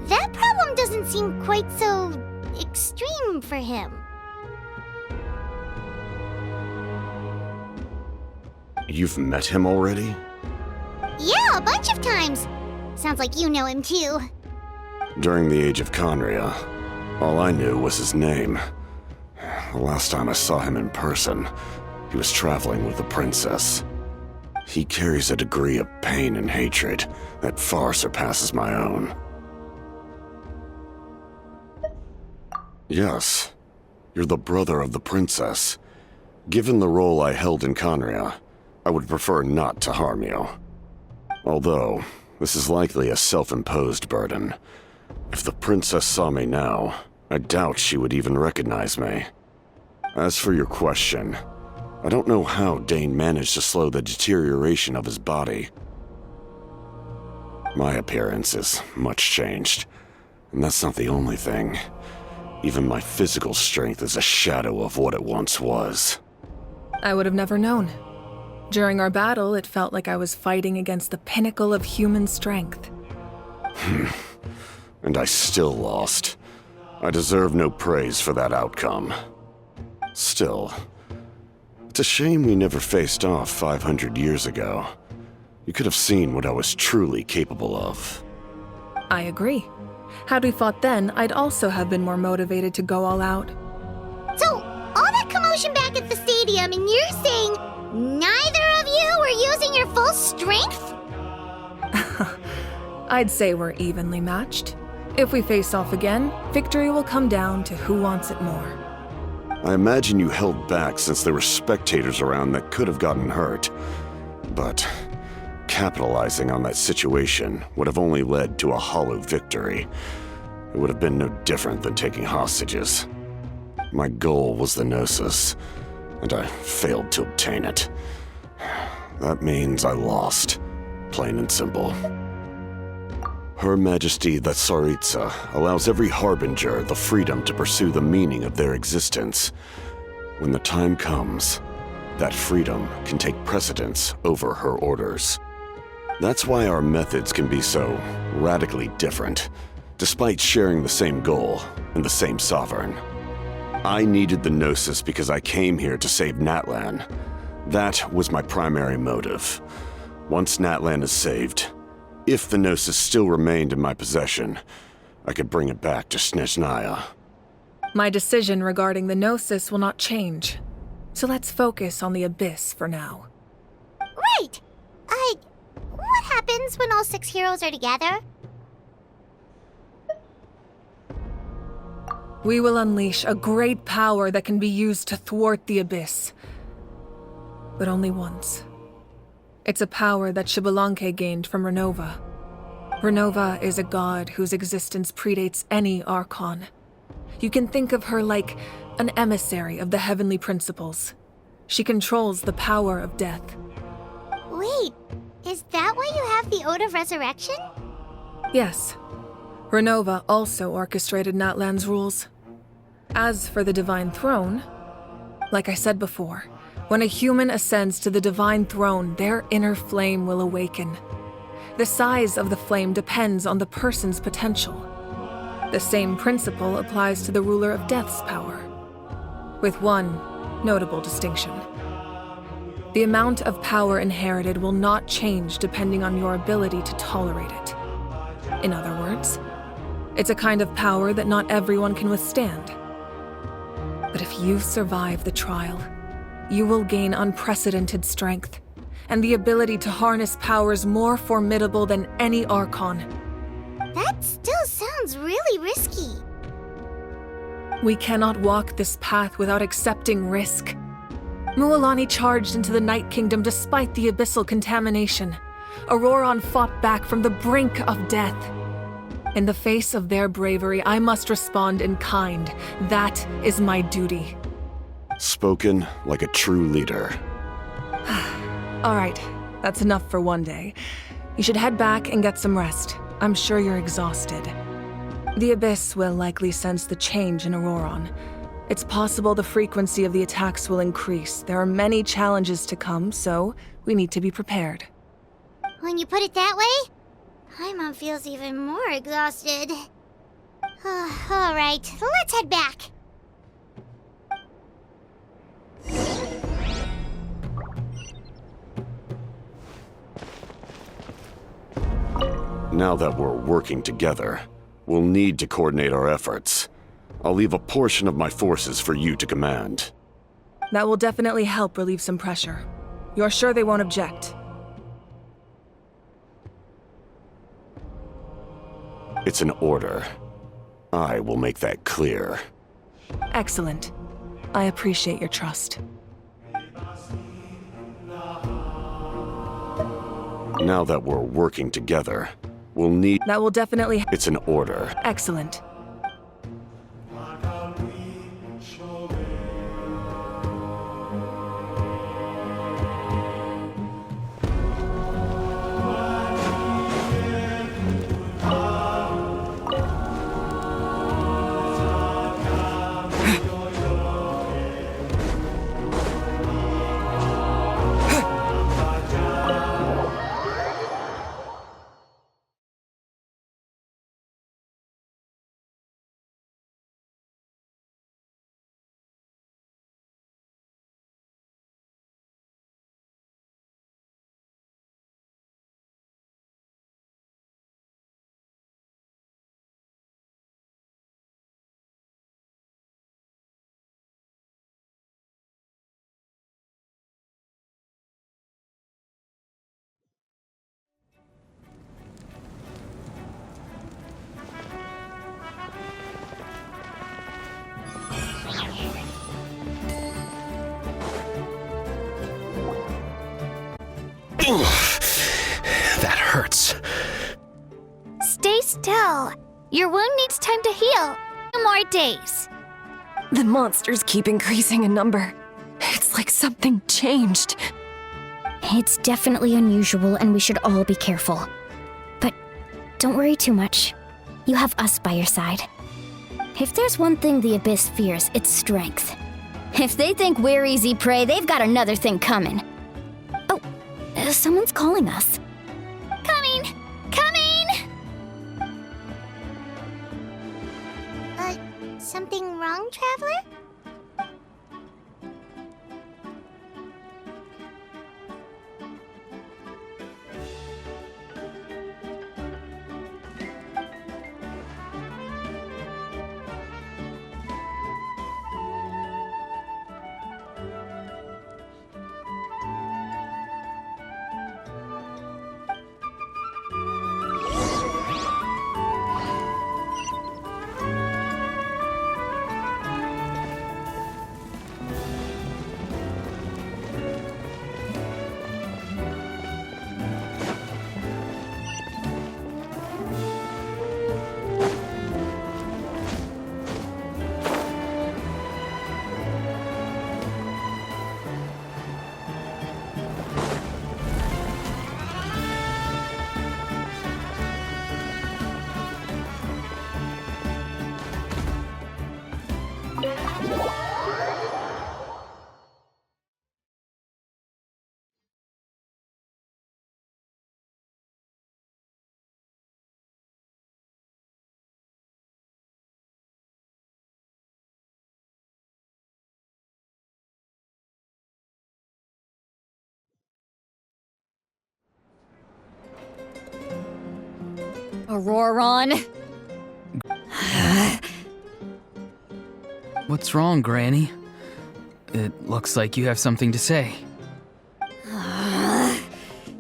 that problem doesn't seem quite so extreme for him. You've met him already? Yeah, a bunch of times. Sounds like you know him too. During the age of Conria, all I knew was his name. The last time I saw him in person, he was traveling with the princess. He carries a degree of pain and hatred that far surpasses my own. Yes, you're the brother of the princess. Given the role I held in Conria, I would prefer not to harm you. Although, this is likely a self-imposed burden. If the princess saw me now, I doubt she would even recognize me. As for your question, I don't know how Dane managed to slow the deterioration of his body. My appearance is much changed, and that's not the only thing. Even my physical strength is a shadow of what it once was. I would have never known. During our battle, it felt like I was fighting against the pinnacle of human strength. And I still lost. I deserve no praise for that outcome. Still, it's a shame we never faced off 500 years ago. You could have seen what I was truly capable of. I agree. Had we fought then, I'd also have been more motivated to go all out. So, all that commotion back at the stadium, and you're saying neither of you were using your full strength? I'd say we're evenly matched. If we face off again, victory will come down to who wants it more. I imagine you held back since there were spectators around that could have gotten hurt. But capitalizing on that situation would have only led to a hollow victory. It would have been no different than taking hostages. My goal was the Gnosis, and I failed to obtain it. That means I lost, plain and simple. Her Majesty the Tsaritsa allows every Harbinger the freedom to pursue the meaning of their existence. When the time comes, that freedom can take precedence over her orders. That's why our methods can be so radically different, despite sharing the same goal and the same sovereign. I needed the Gnosis because I came here to save Natlan. That was my primary motive. Once Natlan is saved, if the Gnosis still remained in my possession, I could bring it back to Snezhnaya. My decision regarding the Gnosis will not change. So let's focus on the Abyss for now. Right! What happens when all 6 heroes are together? We will unleash a great power that can be used to thwart the Abyss. But only once. It's a power that Xbalanque gained from Renova. Renova is a god whose existence predates any Archon. You can think of her like an emissary of the heavenly principles. She controls the power of death. Wait, is that why you have the Ode of Resurrection? Yes. Renova also orchestrated Natlan's rules. As for the Divine Throne, like I said before, when a human ascends to the Divine Throne, their inner flame will awaken. The size of the flame depends on the person's potential. The same principle applies to the ruler of Death's power, with one notable distinction. The amount of power inherited will not change depending on your ability to tolerate it. In other words, it's a kind of power that not everyone can withstand. But if you survive the trial, you will gain unprecedented strength, and the ability to harness powers more formidable than any Archon. That still sounds really risky. We cannot walk this path without accepting risk. Mualani charged into the Night Kingdom despite the abyssal contamination. Auroron fought back from the brink of death. In the face of their bravery, I must respond in kind. That is my duty. Spoken like a true leader. All right, that's enough for one day. You should head back and get some rest. I'm sure you're exhausted. The Abyss will likely sense the change in Auroron. It's possible the frequency of the attacks will increase. There are many challenges to come, so we need to be prepared. When you put it that way, Paimon feels even more exhausted. Alright, let's head back. Now that we're working together, we'll need to coordinate our efforts. I'll leave a portion of my forces for you to command. That will definitely help relieve some pressure. You're sure they won't object? It's an order. I will make that clear. Excellent. I appreciate your trust. Now that we're working together, we'll need... That will definitely... It's an order. Excellent. That hurts. Stay still. Your wound needs time to heal. 2 more days. The monsters keep increasing in number. It's like something changed. It's definitely unusual and we should all be careful. But don't worry too much. You have us by your side. If there's one thing the Abyss fears, it's strength. If they think we're easy prey, they've got another thing coming. Oh, someone's calling us. Coming! Coming! Something wrong, Traveler? Auroron! What's wrong, Granny? It looks like you have something to say.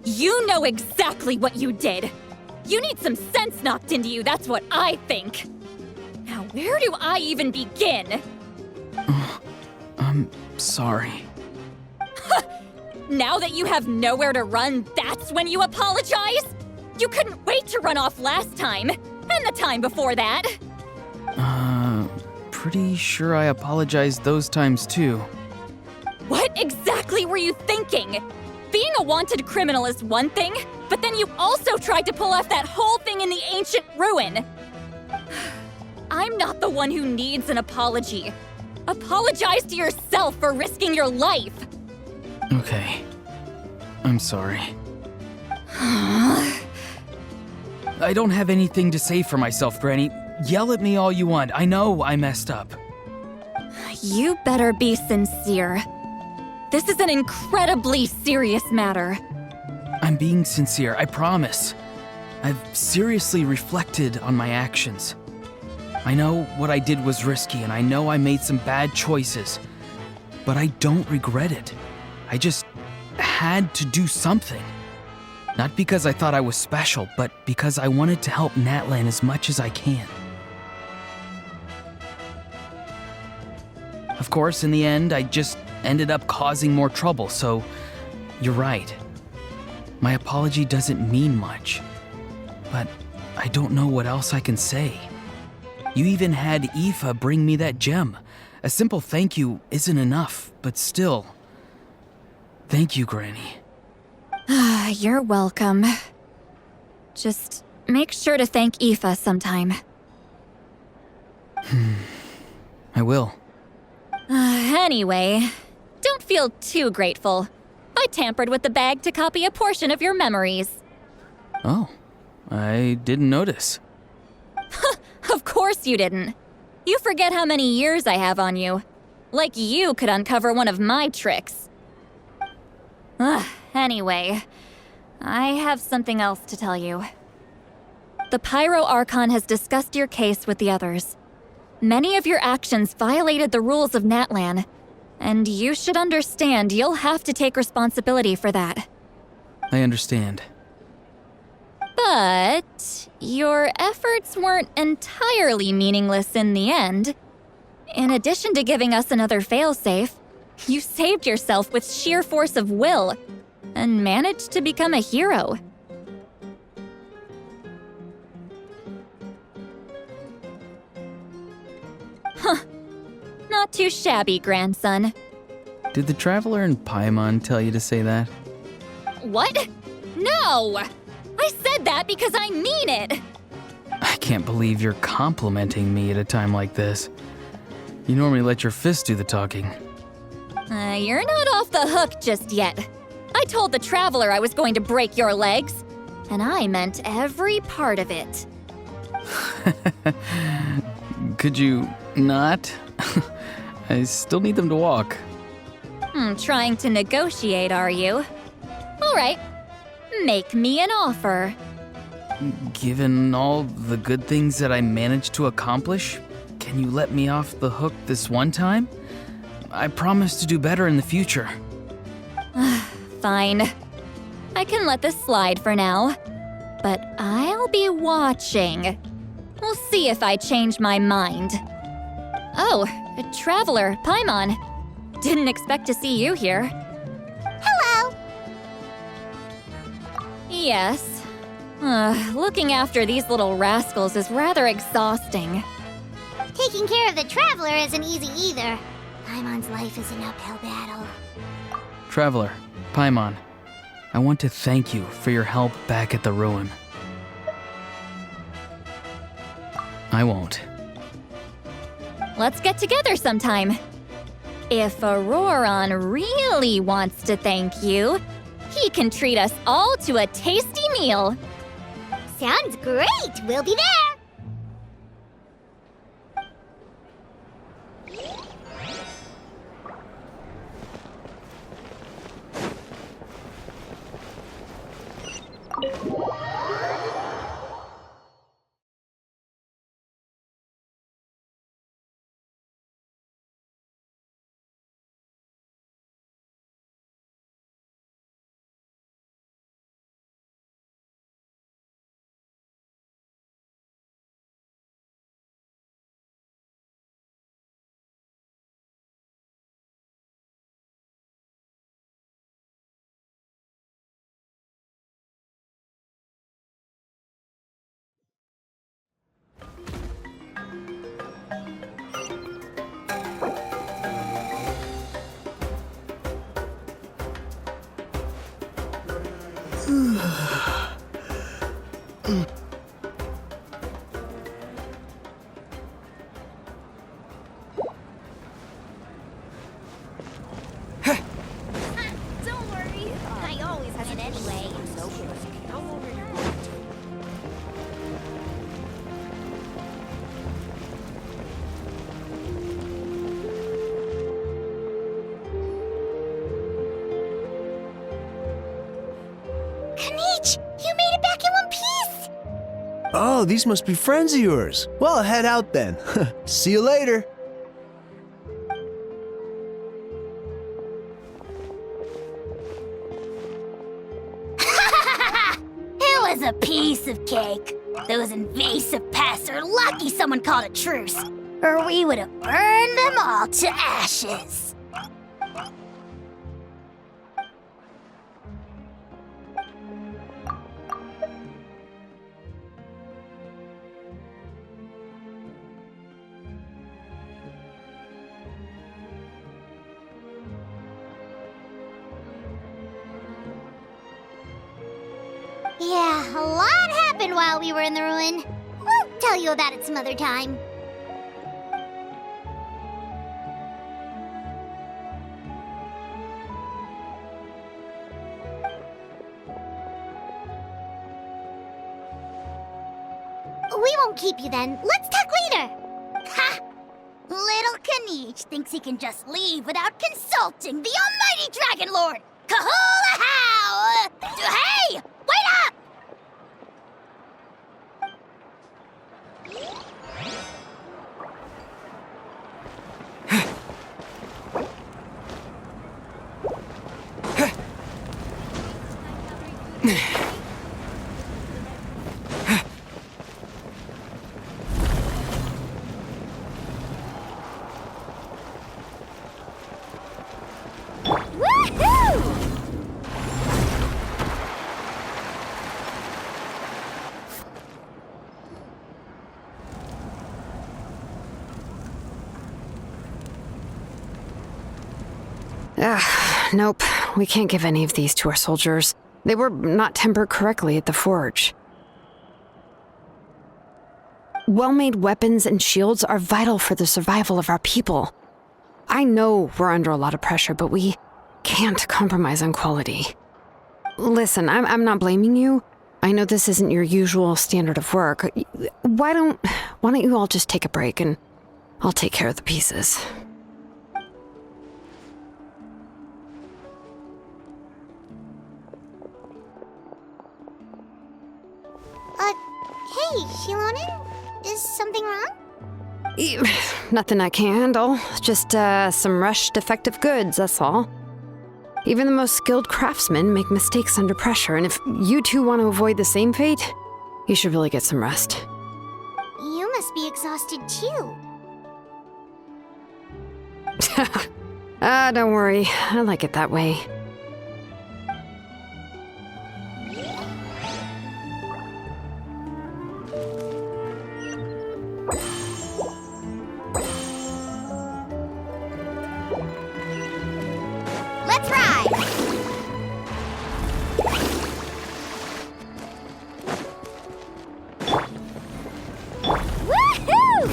You know exactly what you did! You need some sense knocked into you, that's what I think! Now where do I even begin? I'm sorry. Now that you have nowhere to run, that's when you apologize? You couldn't wait to run off last time, and the time before that. Pretty sure I apologized those times too. What exactly were you thinking? Being a wanted criminal is one thing, but then you also tried to pull off that whole thing in the ancient ruin. I'm not the one who needs an apology. Apologize to yourself for risking your life. Okay. I'm sorry. I don't have anything to say for myself, Granny. Yell at me all you want. I know I messed up. You better be sincere. This is an incredibly serious matter. I'm being sincere, I promise. I've seriously reflected on my actions. I know what I did was risky, and I know I made some bad choices. But I don't regret it. I just had to do something. Not because I thought I was special, but because I wanted to help Natlan as much as I can. Of course, in the end, I just ended up causing more trouble, so you're right. My apology doesn't mean much, but I don't know what else I can say. You even had Aoife bring me that gem. A simple thank you isn't enough, but still. Thank you, Granny. You're welcome. Just make sure to thank Aoife sometime. I will. Anyway, don't feel too grateful. I tampered with the bag to copy a portion of your memories. Oh, I didn't notice. Of course you didn't. You forget how many years I have on you. Like you could uncover one of my tricks. Anyway, I have something else to tell you. The Pyro Archon has discussed your case with the others. Many of your actions violated the rules of Natlan, and you should understand you'll have to take responsibility for that. I understand. But your efforts weren't entirely meaningless in the end. In addition to giving us another failsafe, you saved yourself with sheer force of will and managed to become a hero. Huh. Not too shabby, grandson. Did the Traveler and Paimon tell you to say that? What? No! I said that because I mean it! I can't believe you're complimenting me at a time like this. You normally let your fist do the talking. You're not off the hook just yet. I told the Traveler I was going to break your legs, and I meant every part of it. Could you not? I still need them to walk. Trying to negotiate, are you? All right. Make me an offer. Given all the good things that I managed to accomplish, can you let me off the hook this one time? I promise to do better in the future. Fine. I can let this slide for now. But I'll be watching. We'll see if I change my mind. Oh, Traveler, Paimon. Didn't expect to see you here. Hello! Yes. Looking after these little rascals is rather exhausting. Taking care of the Traveler isn't easy either. Paimon's life is an uphill battle. Traveler, Paimon, I want to thank you for your help back at the ruin. I won't. Let's get together sometime. If Auroron really wants to thank you, he can treat us all to a tasty meal. Sounds great! We'll be there! Oh, these must be friends of yours. Well, head out then. See you later. It was a piece of cake. Those invasive pests are lucky someone called a truce, or we would have burned them all to ashes. Yeah, a lot happened while we were in the ruin. We'll tell you about it some other time. We won't keep you then. Let's talk later. Ha! Little Kinich thinks he can just leave without consulting the almighty Dragon Lord. Kahula how! Hey! Wait up! Nope. We can't give any of these to our soldiers. They were not tempered correctly at the forge. Well-made weapons and shields are vital for the survival of our people. I know we're under a lot of pressure, but we can't compromise on quality. Listen, I'm not blaming you. I know this isn't your usual standard of work. Why don't you all just take a break and I'll take care of the pieces. Hey, Shilonin? Is something wrong? Nothing I can handle. Just some rushed defective goods, that's all. Even the most skilled craftsmen make mistakes under pressure, and if you two want to avoid the same fate, you should really get some rest. You must be exhausted too. Don't worry. I like it that way. Let's ride! Woohoo!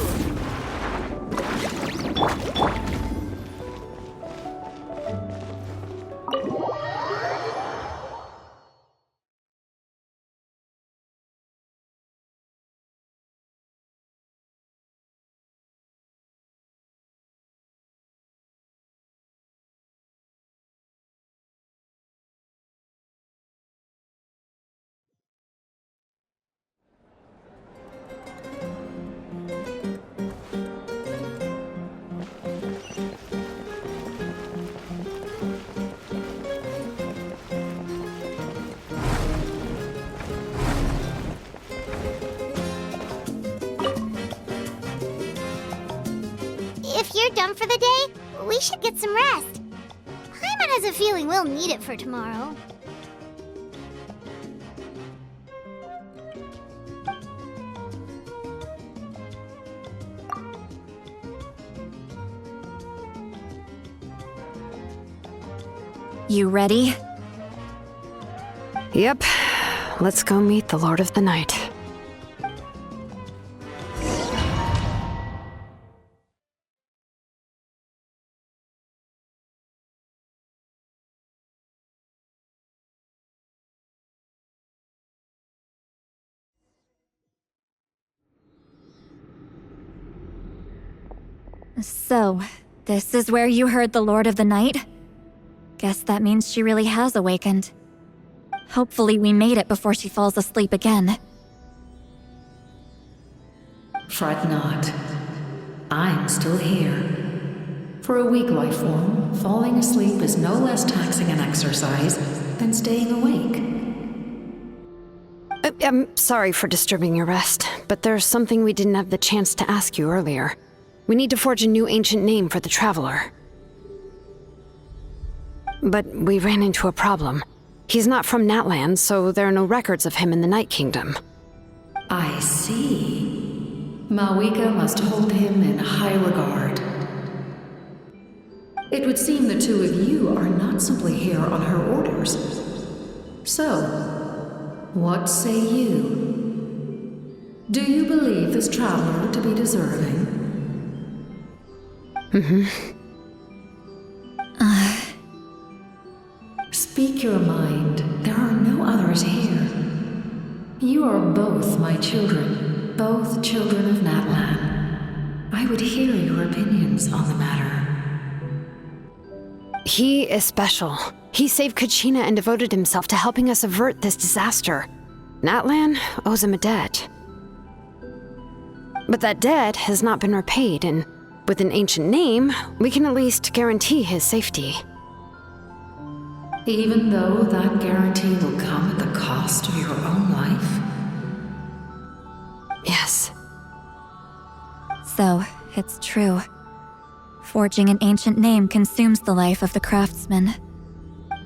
If you're done for the day, we should get some rest. Paimon has a feeling we'll need it for tomorrow. You ready? Yep. Let's go meet the Lord of the Night. So, this is where you heard the Lord of the Night? Guess that means she really has awakened. Hopefully we made it before she falls asleep again. Fret not. I'm still here. For a weak life form, falling asleep is no less taxing an exercise than staying awake. I'm sorry for disturbing your rest, but there's something we didn't have the chance to ask you earlier. We need to forge a new ancient name for the Travler. But we ran into a problem. He's not from Natlan, so there are no records of him in the Night Kingdom. I see. Malwika must hold him in high regard. It would seem the two of you are not simply here on her orders. So, what say you? Do you believe this traveler to be deserving? Speak your mind. There are no others here. You are both my children, both children of Natlan. I would hear your opinions on the matter. He is special. He saved Kachina and devoted himself to helping us avert this disaster. Natlan owes him a debt. But that debt has not been repaid, and with an ancient name, we can at least guarantee his safety. Even though that guarantee will come at the cost of your own life? Yes. So, it's true. Forging an ancient name consumes the life of the craftsman.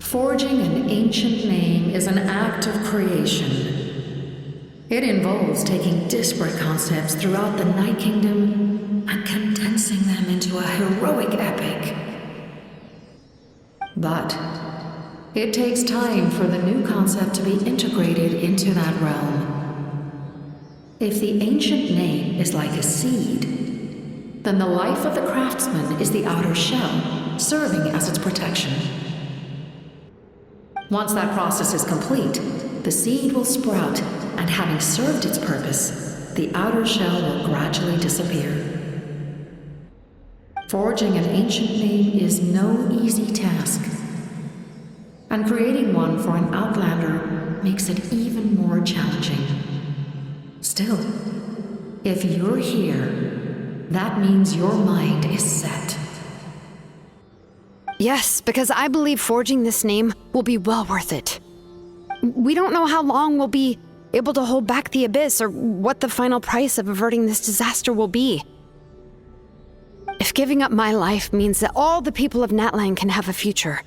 Forging an ancient name is an act of creation. It involves taking disparate concepts throughout the Night Kingdom and condensing them into a heroic epic. But it takes time for the new concept to be integrated into that realm. If the ancient name is like a seed, then the life of the craftsman is the outer shell, serving as its protection. Once that process is complete, the seed will sprout, and having served its purpose, the outer shell will gradually disappear. Forging an ancient name is no easy task, and creating one for an outlander makes it even more challenging. Still, if you're here, that means your mind is set. Yes, because I believe forging this name will be well worth it. We don't know how long we'll be able to hold back the abyss or what the final price of averting this disaster will be. If giving up my life means that all the people of Natlan can have a future,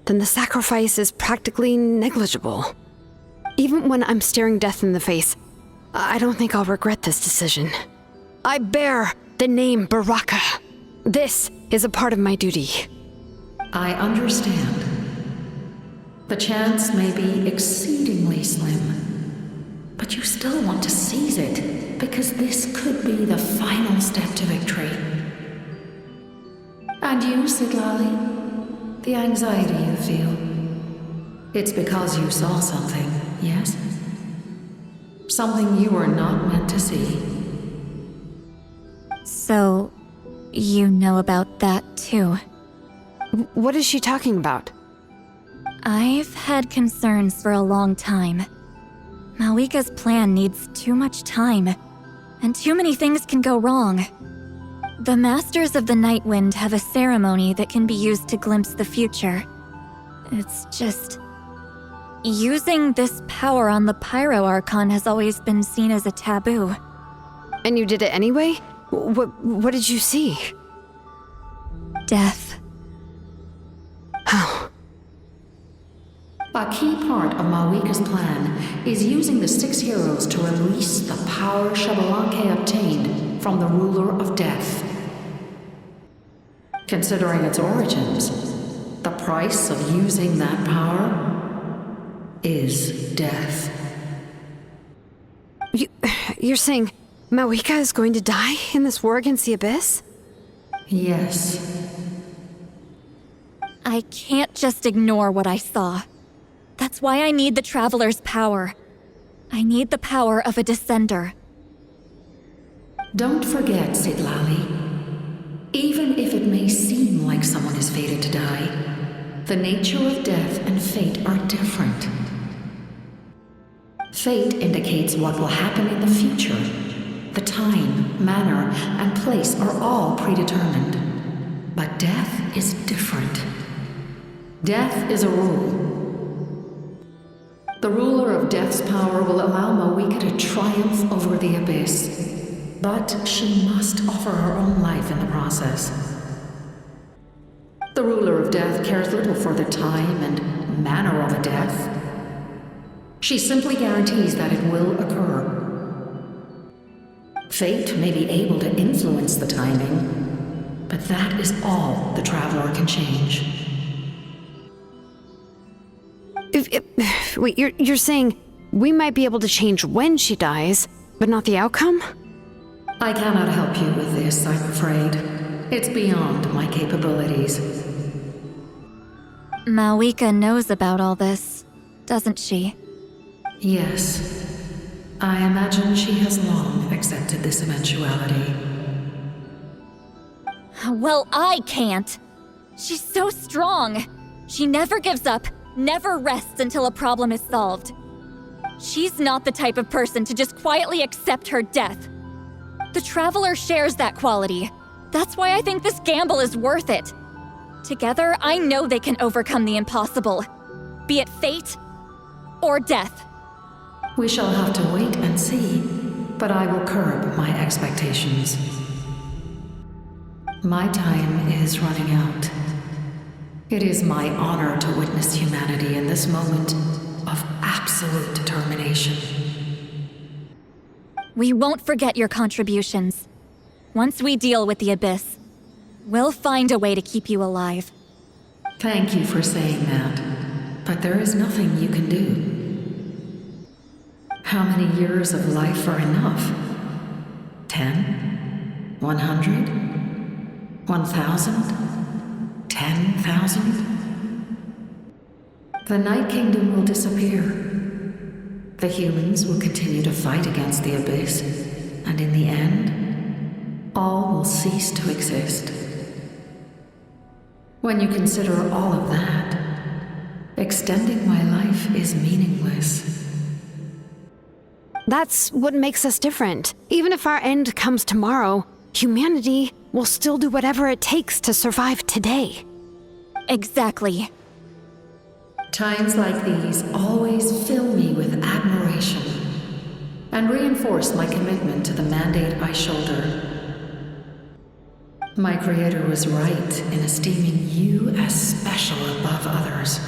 then the sacrifice is practically negligible. Even when I'm staring death in the face, I don't think I'll regret this decision. I bear the name Baraka. This is a part of my duty. I understand. The chance may be exceedingly slim, but you still want to seize it because this could be the final step to victory. And you, Siglali, the anxiety you feel, it's because you saw something, yes? Something you were not meant to see. So, you know about that too. What is she talking about? I've had concerns for a long time. Malwika's plan needs too much time, and too many things can go wrong. The Masters of the Night Wind have a ceremony that can be used to glimpse the future. It's just... using this power on the Pyro Archon has always been seen as a taboo. And you did it anyway? What did you see? Death. Oh. A key part of Malwika's plan is using the 6 heroes to release the power Xbalanque obtained from the ruler of death. Considering its origins, the price of using that power is death. You're saying Malwika is going to die in this war against the Abyss? Yes. I can't just ignore what I saw. That's why I need the Traveler's power. I need the power of a Descender. Don't forget, Siglali. Even if it may seem like someone is fated to die, the nature of death and fate are different. Fate indicates what will happen in the future, the time, manner, and place are all predetermined. But death is different. Death is a rule. The ruler of Death's power will allow Mawika to triumph over the Abyss, but she must offer her own life in the process. The ruler of Death cares little for the time and manner of a death. She simply guarantees that it will occur. Fate may be able to influence the timing, but that is all the Traveler can change. Wait, you're saying we might be able to change when she dies, but not the outcome? I cannot help you with this, I'm afraid. It's beyond my capabilities. Mawika knows about all this, doesn't she? Yes. I imagine she has long accepted this eventuality. Well, I can't. She's so strong. She never gives up, never rests until a problem is solved. She's not the type of person to just quietly accept her death. The Traveler shares that quality. That's why I think this gamble is worth it. Together, I know they can overcome the impossible, be it fate or death. We shall have to wait and see, but I will curb my expectations. My time is running out. It is my honor to witness humanity in this moment of absolute determination. We won't forget your contributions. Once we deal with the Abyss, we'll find a way to keep you alive. Thank you for saying that, but there is nothing you can do. How many years of life are enough? 10? 100? 1,000? 10,000? The Night Kingdom will disappear. The humans will continue to fight against the Abyss, and in the end, all will cease to exist. When you consider all of that, extending my life is meaningless. That's what makes us different. Even if our end comes tomorrow, humanity will still do whatever it takes to survive today. Exactly. Times like these always fill me with admiration and reinforce my commitment to the mandate I shoulder. My Creator was right in esteeming you as special above others.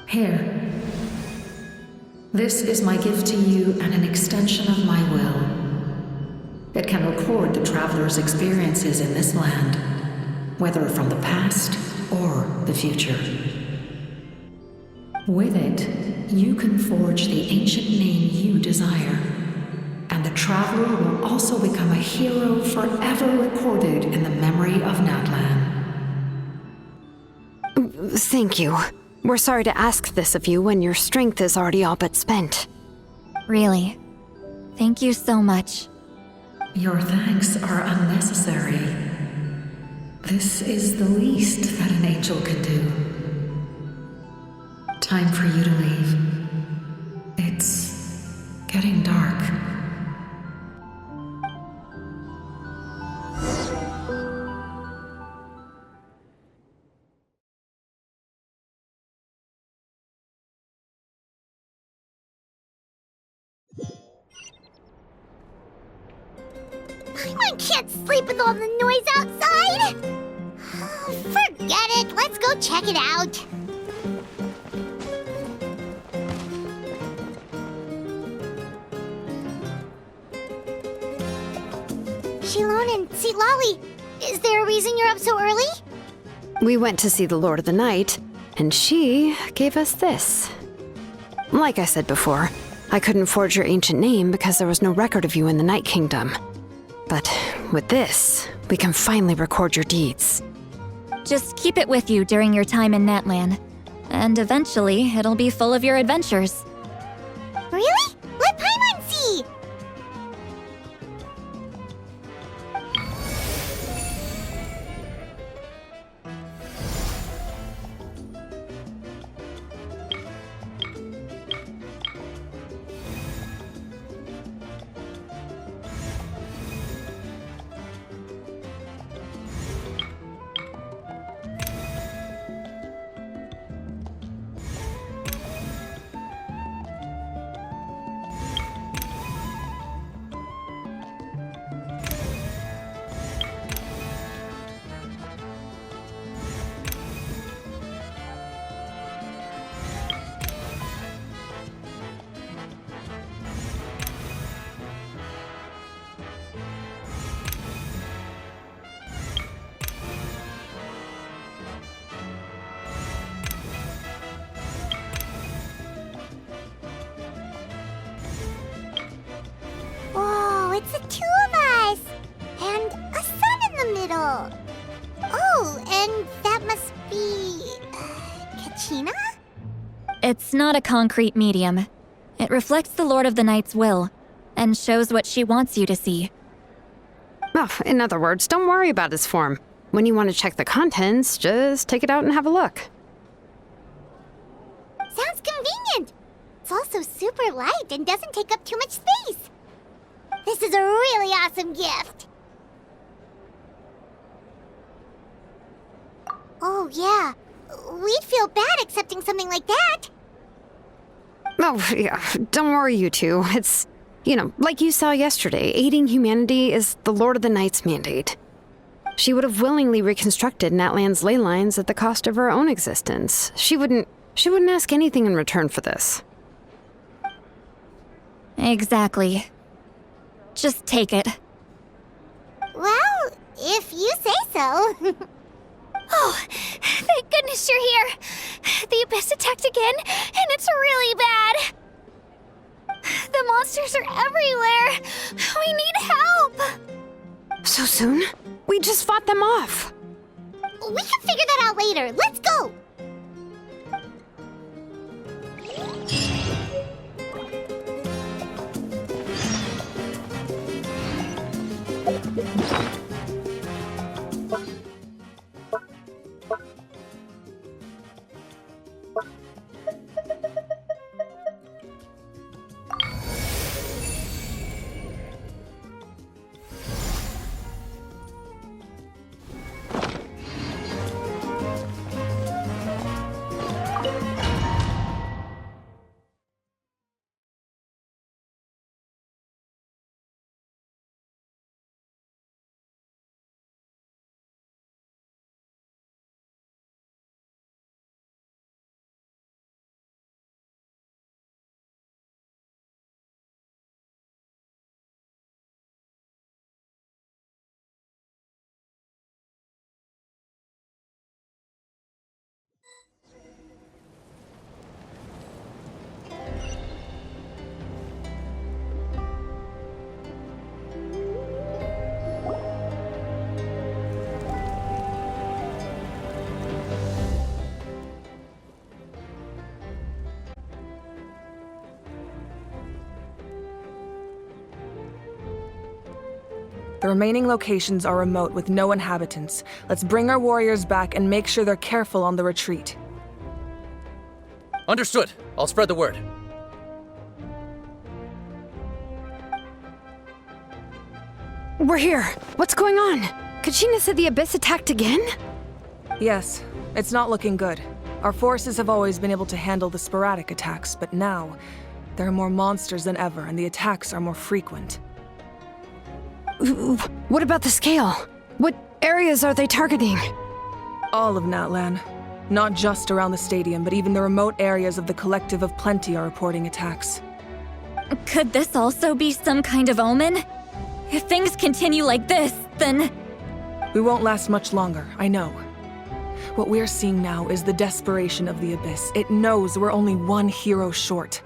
Here. This is my gift to you and an extension of my will. It can record the Traveler's experiences in this land, whether from the past or the future. With it, you can forge the ancient name you desire, and the Traveler will also become a hero forever recorded in the memory of Natlan. Thank you. We're sorry to ask this of you when your strength is already all but spent. Really. Thank you so much. Your thanks are unnecessary. This is the least that an angel can do. Time for you to leave. It's getting dark. I can't sleep with all the noise outside! Forget it, let's go check it out. Shilon and Sitlali, is there a reason you're up so early? We went to see the Lord of the Night, and she gave us this. Like I said before, I couldn't forge your ancient name because there was no record of you in the Night Kingdom. But with this, we can finally record your deeds. Just keep it with you during your time in Natlan, and eventually it'll be full of your adventures. Really? Let Paimon see! It's not a concrete medium. It reflects the Lord of the Night's will, and shows what she wants you to see. Oh, in other words, don't worry about his form. When you want to check the contents, just take it out and have a look. Sounds convenient. It's also super light and doesn't take up too much space. This is a really awesome gift. Oh, yeah. We'd feel bad accepting something like that. Oh, yeah, don't worry, you two. It's, like you saw yesterday, aiding humanity is the Lord of the Night's mandate. She would have willingly reconstructed Natlan's ley lines at the cost of her own existence. She wouldn't ask anything in return for this. Exactly. Just take it. Well, if you say so. Oh, thank goodness you're here. The Abyss attacked again, and it's really bad. The monsters are everywhere. We need help. So soon? We just fought them off. We can figure that out later. Let's go. The remaining locations are remote with no inhabitants. Let's bring our warriors back and make sure they're careful on the retreat. Understood. I'll spread the word. We're here. What's going on? Kachina said the Abyss attacked again? Yes, it's not looking good. Our forces have always been able to handle the sporadic attacks, but now there are more monsters than ever and the attacks are more frequent. What about the scale? What areas are they targeting? All of Natlan. Not just around the stadium, but even the remote areas of the Collective of Plenty are reporting attacks. Could this also be some kind of omen? If things continue like this, then... We won't last much longer, I know. What we're seeing now is the desperation of the Abyss. It knows we're only one hero short.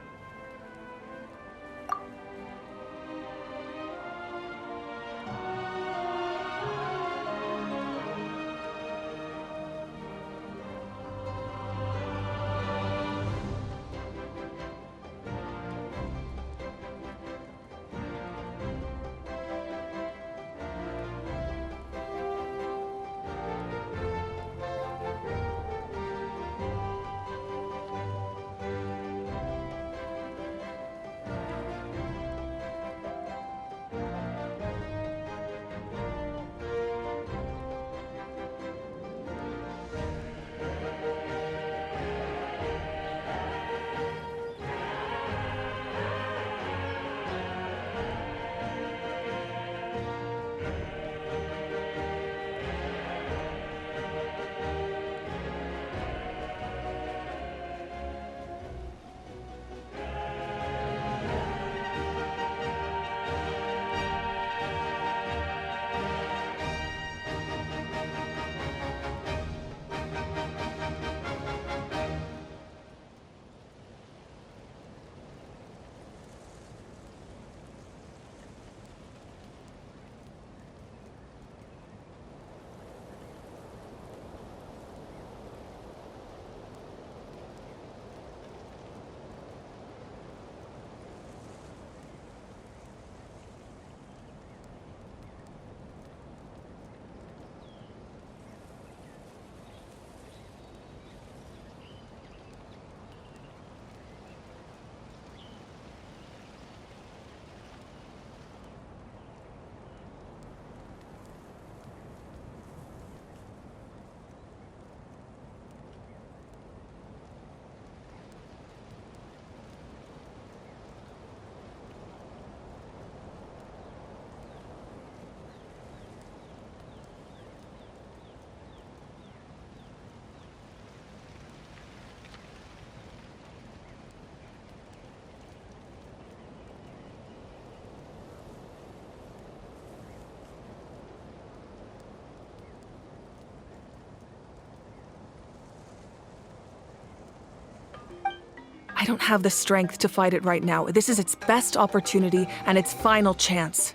I don't have the strength to fight it right now. This is its best opportunity and its final chance.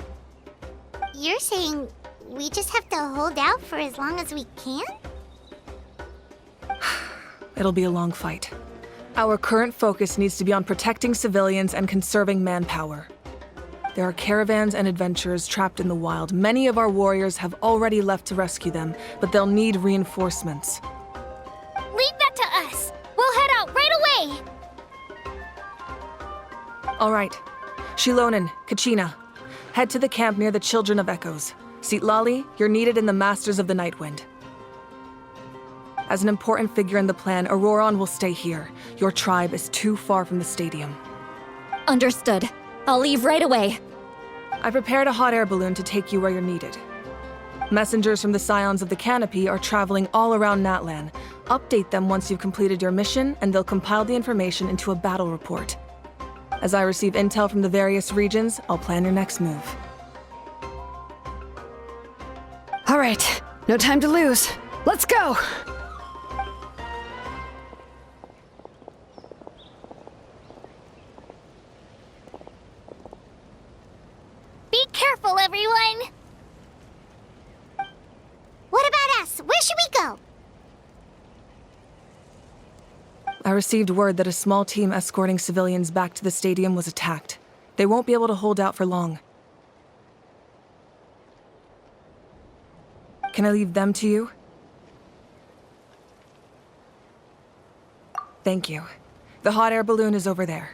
You're saying we just have to hold out for as long as we can? It'll be a long fight. Our current focus needs to be on protecting civilians and conserving manpower. There are caravans and adventurers trapped in the wild. Many of our warriors have already left to rescue them, but they'll need reinforcements. Leave that to us! We'll head out right away! All right. Shilonen, Kachina, head to the camp near the Children of Echoes. Lali, you're needed in the Masters of the Nightwind. As an important figure in the plan, Auroron will stay here. Your tribe is too far from the stadium. Understood. I'll leave right away. I prepared a hot air balloon to take you where you're needed. Messengers from the Scions of the Canopy are traveling all around Natlan. Update them once you've completed your mission, and they'll compile the information into a battle report. As I receive intel from the various regions, I'll plan your next move. All right, no time to lose. Let's go! Be careful, everyone! What about us? Where should we go? I received word that a small team escorting civilians back to the stadium was attacked. They won't be able to hold out for long. Can I leave them to you? Thank you. The hot air balloon is over there.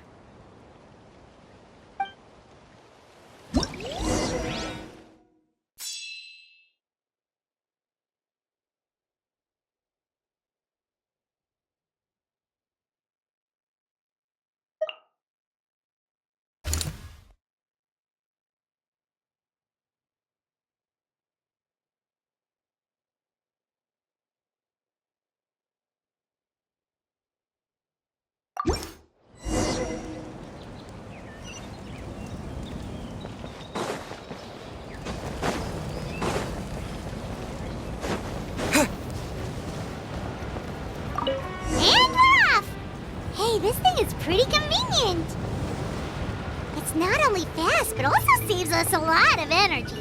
And we're off! Hey, this thing is pretty convenient. It's not only fast, but also saves us a lot of energy.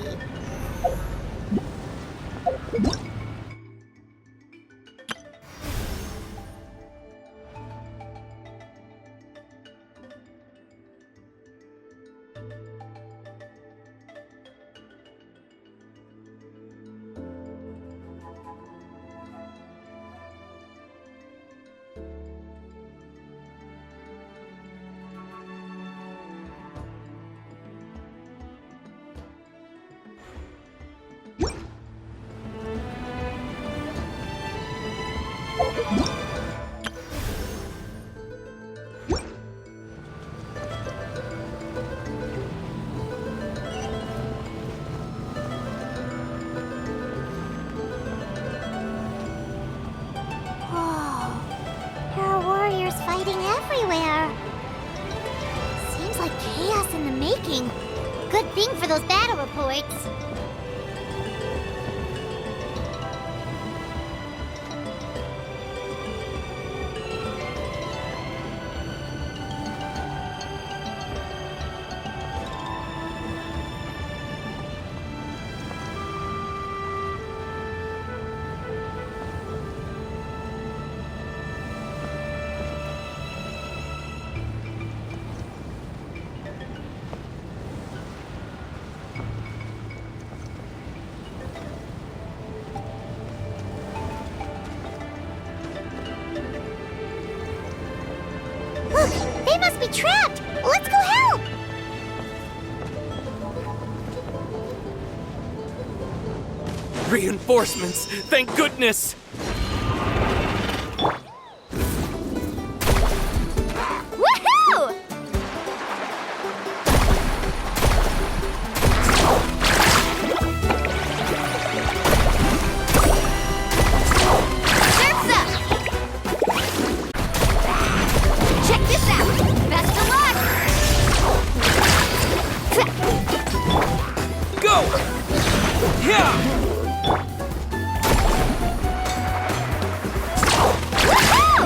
There are warriors fighting everywhere. Seems like chaos in the making. Good thing for those battle reports. Look, they must be trapped! Let's go help! Reinforcements! Thank goodness! Woohoo! Surf's up! Check this out! Best of luck! Go! Yeah! Woohoo!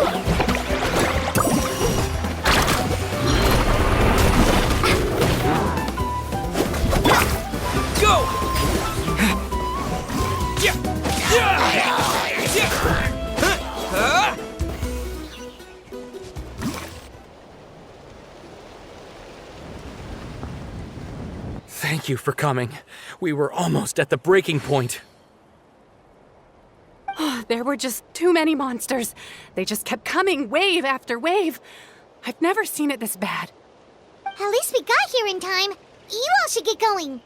Go! Thank you for coming. We were almost at the breaking point. There were just too many monsters. They just kept coming, wave after wave. I've never seen it this bad. At least we got here in time. You all should get going.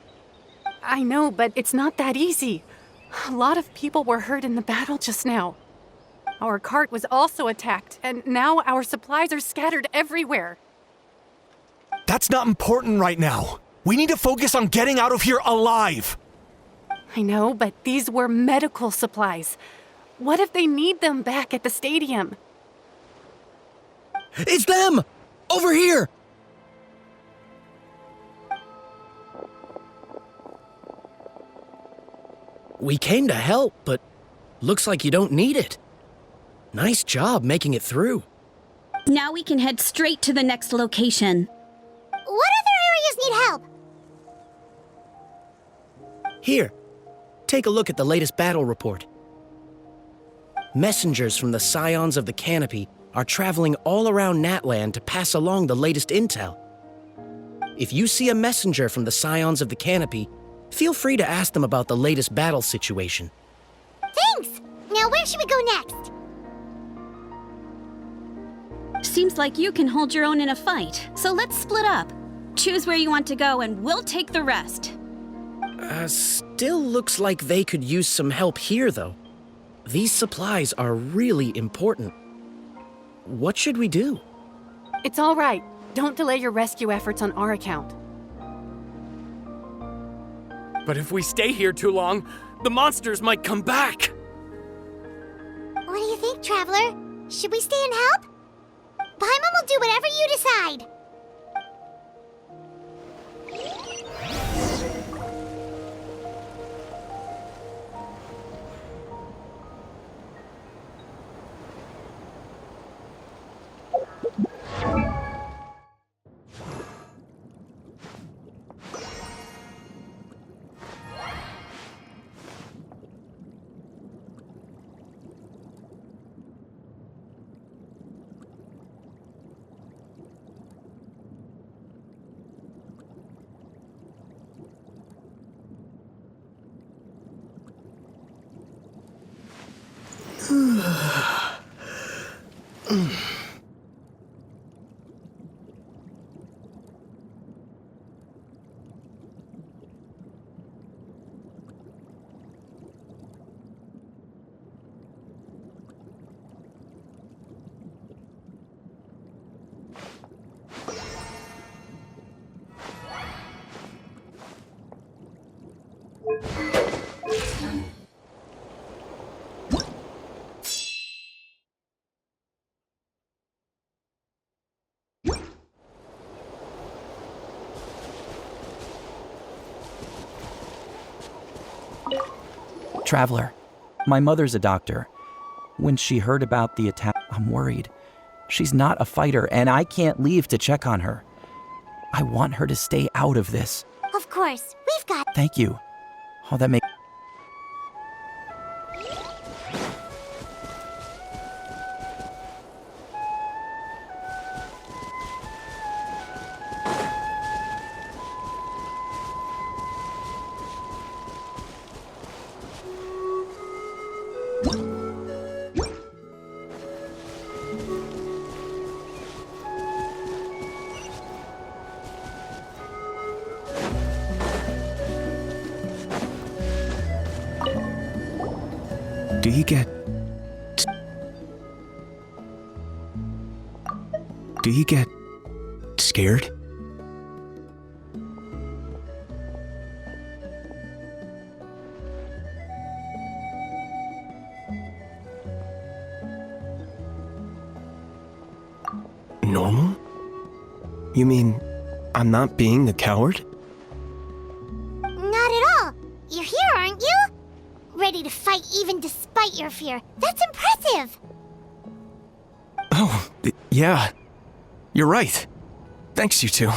I know, but it's not that easy. A lot of people were hurt in the battle just now. Our cart was also attacked, and now our supplies are scattered everywhere. That's not important right now. We need to focus on getting out of here alive. I know, but these were medical supplies. What if they need them back at the stadium? It's them! Over here! We came to help, but looks like you don't need it. Nice job making it through. Now we can head straight to the next location. What other areas need help? Here, take a look at the latest battle report. Messengers from the Scions of the Canopy are traveling all around Natlan to pass along the latest intel. If you see a messenger from the Scions of the Canopy, feel free to ask them about the latest battle situation. Thanks! Now where should we go next? Seems like you can hold your own in a fight, so let's split up. Choose where you want to go and we'll take the rest. Still looks like they could use some help here, though. These supplies are really important. What should we do? It's all right. Don't delay your rescue efforts on our account. But if we stay here too long, the monsters might come back. What do you think, Traveler? Should we stay and help? Paimon will do whatever you decide. Travler, my mother's a doctor. When she heard about the attack, I'm worried. She's not a fighter, and I can't leave to check on her. I want her to stay out of this. Of course, we've got... Thank you. Oh, that makes... Do you get scared? Normal? You mean I'm not being a coward? Not at all. You're here, aren't you? Ready to fight even despite your fear. That's impressive! Oh, yeah. You're right. Thanks, you two.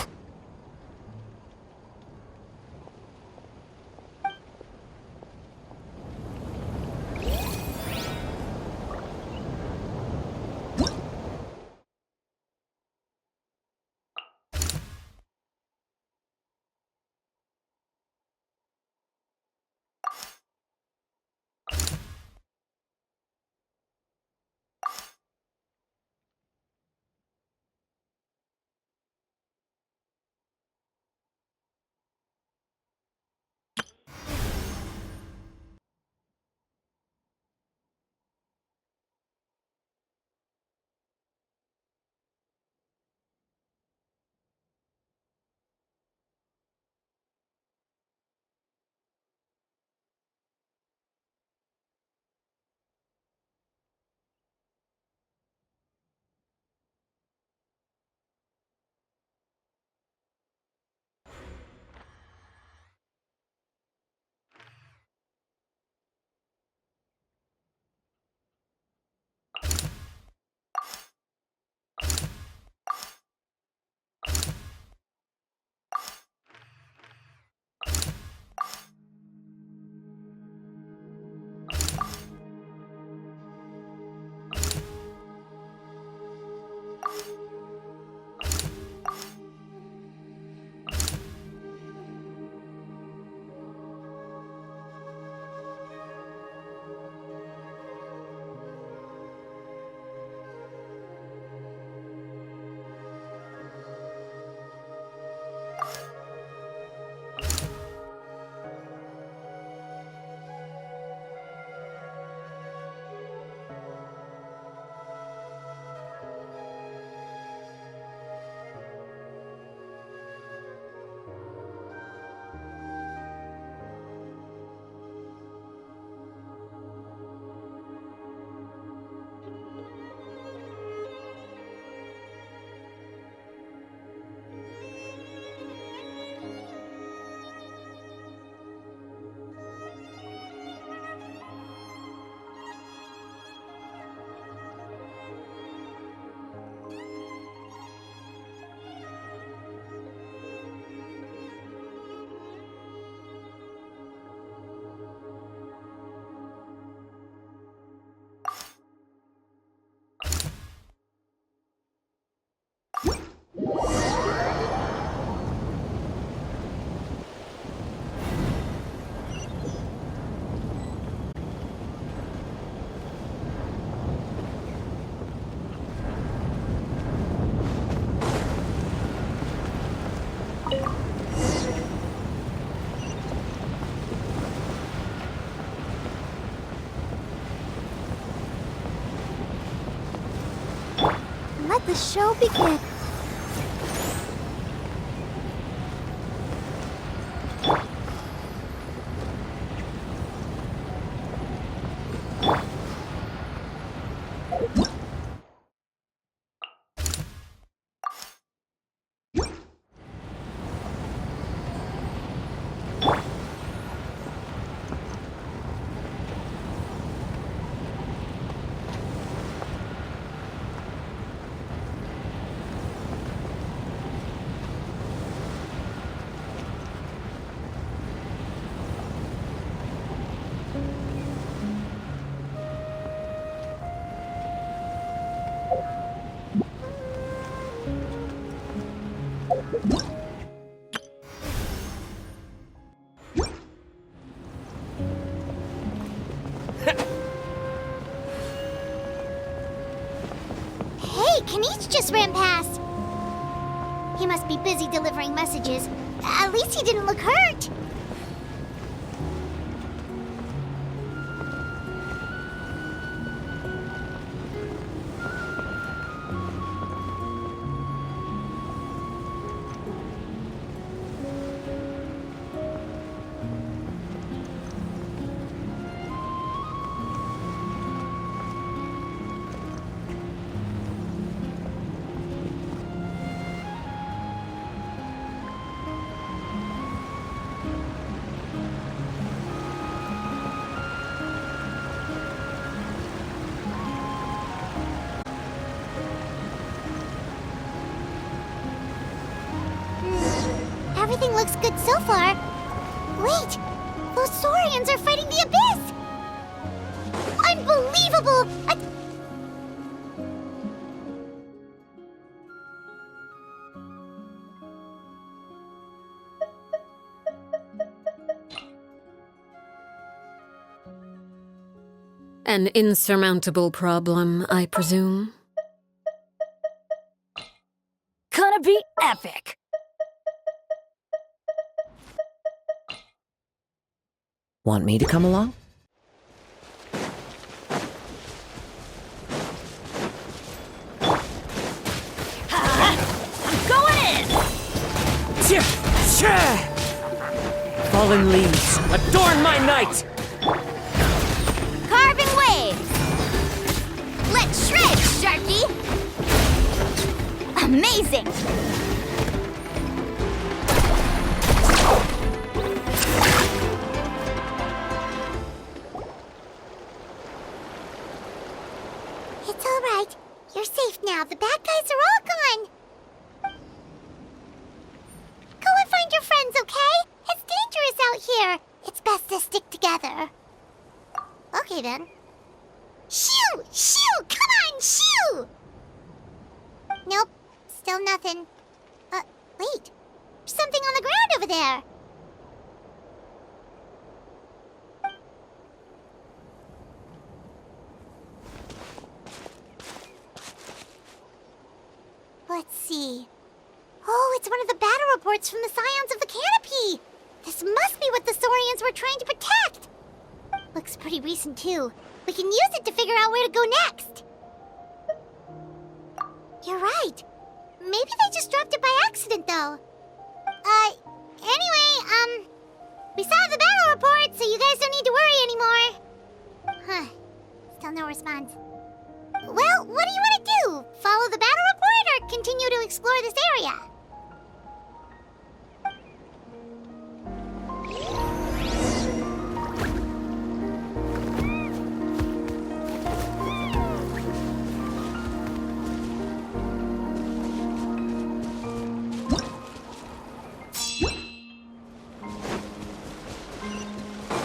the show begin. Hey, Kinich just ran past. He must be busy delivering messages. At least he didn't look hurt. Everything looks good so far. Wait! Those Saurians are fighting the Abyss! Unbelievable! An insurmountable problem, I presume? Gonna be epic! Want me to come along? I'm going in! Fallen leaves, adorn my night! Carving waves! Let's shred, Sharky! Amazing! It's all right. You're safe now. The bad guys are all gone. Go and find your friends, okay? It's dangerous out here. It's best to stick together. Okay, then. Shoo! Shoo! Come on, shoo! Nope. Still nothing. Wait. There's something on the ground over there. Let's see. Oh, it's one of the battle reports from the Scions of the Canopy! This must be what the Saurians were trying to protect! Looks pretty recent, too. We can use it to figure out where to go next. You're right. Maybe they just dropped it by accident, though. Anyway, we saw the battle report, so you guys don't need to worry anymore. Huh. Still no response. Well, what do you want to do? Follow the battle report or continue to explore this area?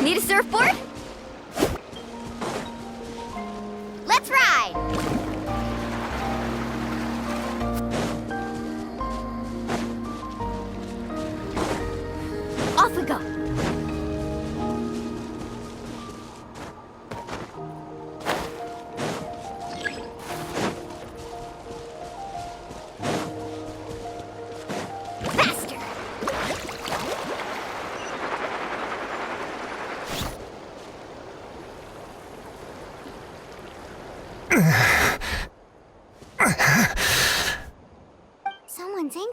Need a surfboard? Let's ride! Off we go! Faster!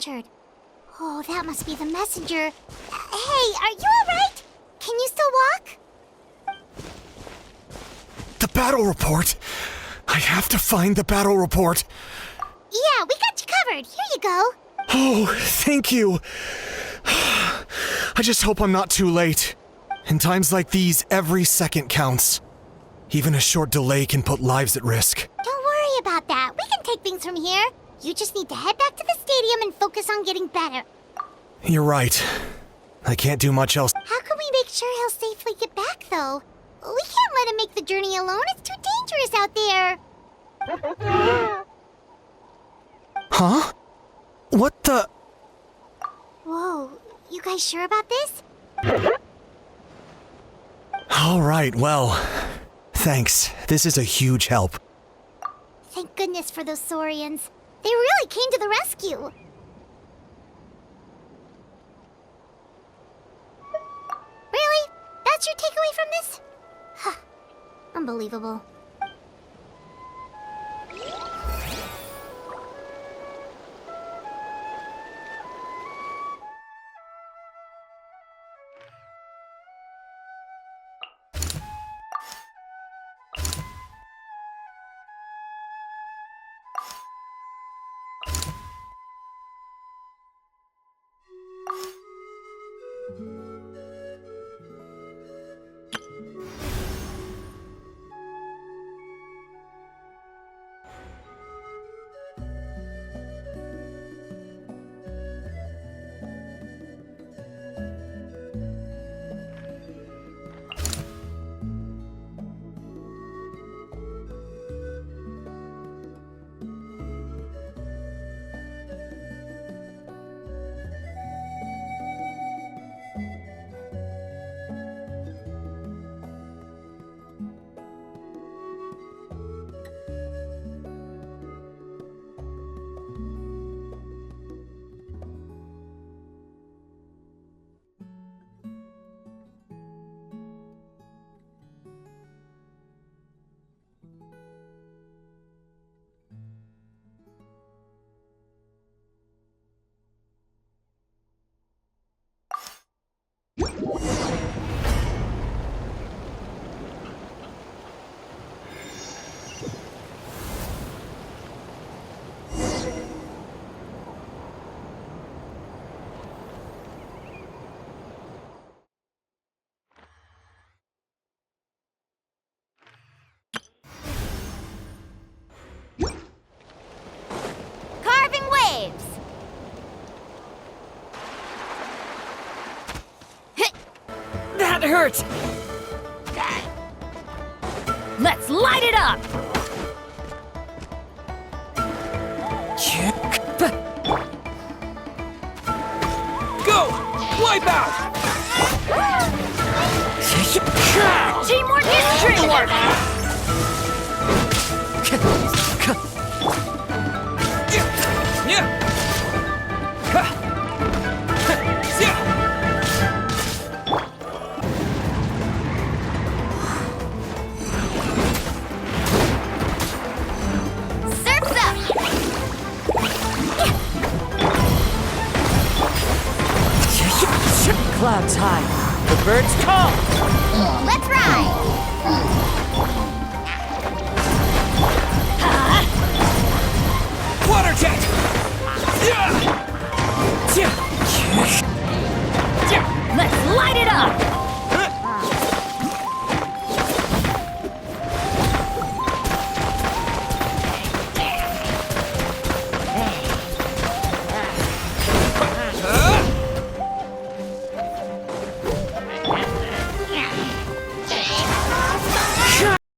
captured. Oh, that must be the messenger. Hey, are you alright? Can you still walk? The battle report! I have to find the battle report! Yeah, we got you covered. Here you go. Oh, thank you! I just hope I'm not too late. In times like these, every second counts. Even a short delay can put lives at risk. Don't worry about that. We can take things from here. You just need to head back to the stadium and focus on getting better. You're right. I can't do much else. How can we make sure he'll safely get back, though? We can't let him make the journey alone. It's too dangerous out there. Huh? What the? Whoa, you guys sure about this? All right, well, thanks. This is a huge help. Thank goodness for those Saurians. They really came to the rescue. Really? That's your takeaway from this? Huh. Unbelievable. Carving waves! That hurt! Let's light it up! Go! Wipe out! Teamwork is dreamwork! Surf's up! Clouds high. The birds call. Let's ride!